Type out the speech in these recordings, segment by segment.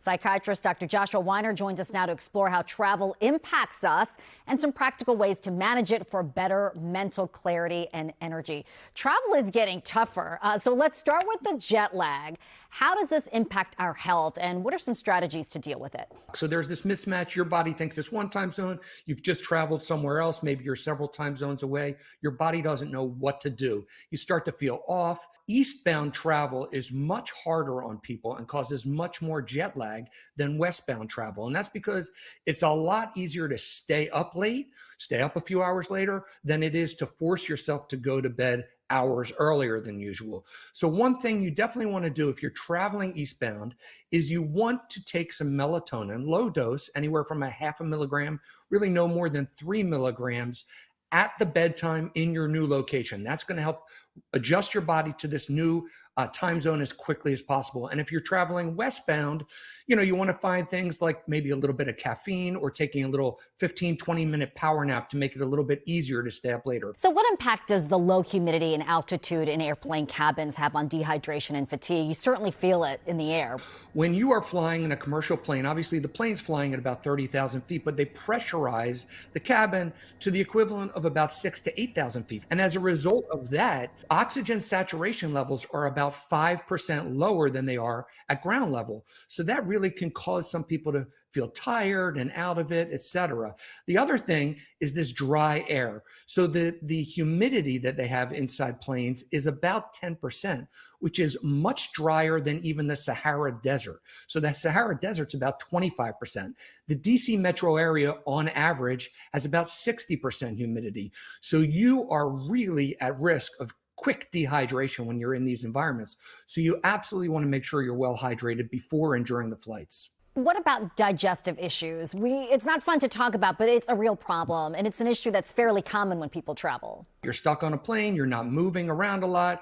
Psychiatrist Dr. Joshua Weiner joins us now to explore how travel impacts us and some practical ways to manage it for better mental clarity and energy. Travel is getting tougher, so let's start with the jet lag. How does this impact our health, and what are some strategies to deal with it? So there's this mismatch. Your body thinks it's one time zone. You've just traveled somewhere else. Maybe you're several time zones away. Your body doesn't know what to do. You start to feel off. Eastbound travel is much harder on people and causes much more jet lag than westbound travel. And that's because it's a lot easier to stay up late, stay up a few hours later, than it is to force yourself to go to bed hours earlier than usual. So one thing you definitely want to do if you're traveling eastbound is you want to take some melatonin, low dose, anywhere from a half a milligram, really no more than 3 milligrams at the bedtime in your new location. That's going to help adjust your body to this new time zone as quickly as possible. And if you're traveling westbound, you want to find things like maybe a little bit of caffeine or taking a little 15, 20-minute power nap to make it a little bit easier to stay up later. So what impact does the low humidity and altitude in airplane cabins have on dehydration and fatigue? You certainly feel it in the air. When you are flying in a commercial plane, obviously the plane's flying at about 30,000 feet, but they pressurize the cabin to the equivalent of about 6,000 to 8,000 feet. And as a result of that, oxygen saturation levels are about 5% lower than they are at ground level. So that really can cause some people to feel tired and out of it, etc. The other thing is this dry air. So the humidity that they have inside planes is about 10%, which is much drier than even the Sahara Desert. So the Sahara Desert's about 25%. The DC metro area on average has about 60% humidity. So you are really at risk of quick dehydration when you're in these environments. So you absolutely want to make sure you're well hydrated before and during the flights. What about digestive issues? It's not fun to talk about, but it's a real problem, and it's an issue that's fairly common when people travel. You're stuck on a plane, you're not moving around a lot.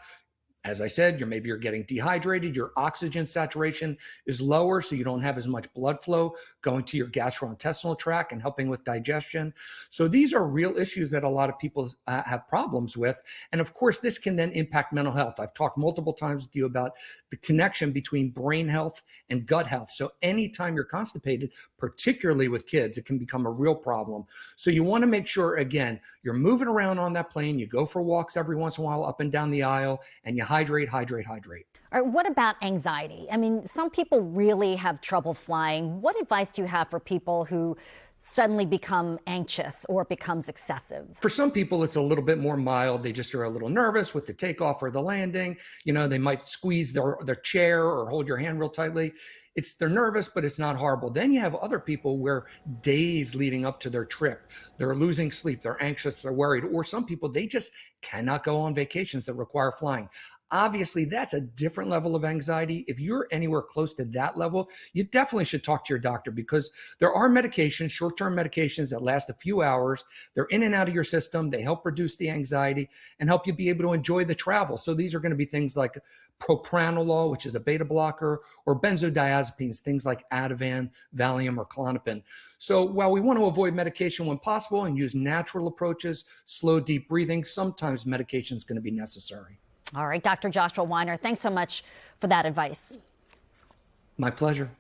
As I said, maybe you're getting dehydrated, your oxygen saturation is lower, so you don't have as much blood flow going to your gastrointestinal tract and helping with digestion. So these are real issues that a lot of people have problems with. And of course, this can then impact mental health. I've talked multiple times with you about the connection between brain health and gut health. So anytime you're constipated, particularly with kids, it can become a real problem. So you want to make sure, again, you're moving around on that plane, you go for walks every once in a while up and down the aisle, and you hydrate. All right, what about anxiety? I mean, some people really have trouble flying. What advice do you have for people who suddenly become anxious or it becomes excessive? For some people, it's a little bit more mild. They just are a little nervous with the takeoff or the landing. They might squeeze their chair or hold your hand real tightly. They're nervous, but it's not horrible. Then you have other people where days leading up to their trip, they're losing sleep, they're anxious, they're worried, or some people, they just cannot go on vacations that require flying. Obviously, that's a different level of anxiety. If you're anywhere close to that level, you definitely should talk to your doctor, because there are medications, short-term medications that last a few hours. They're in and out of your system. They help reduce the anxiety and help you be able to enjoy the travel. So these are going to be things like propranolol, which is a beta blocker, or benzodiazepines, things like Ativan, Valium, or Klonopin. So while we want to avoid medication when possible and use natural approaches, slow, deep breathing, sometimes medication is going to be necessary. All right, Dr. Joshua Weiner, thanks so much for that advice. My pleasure.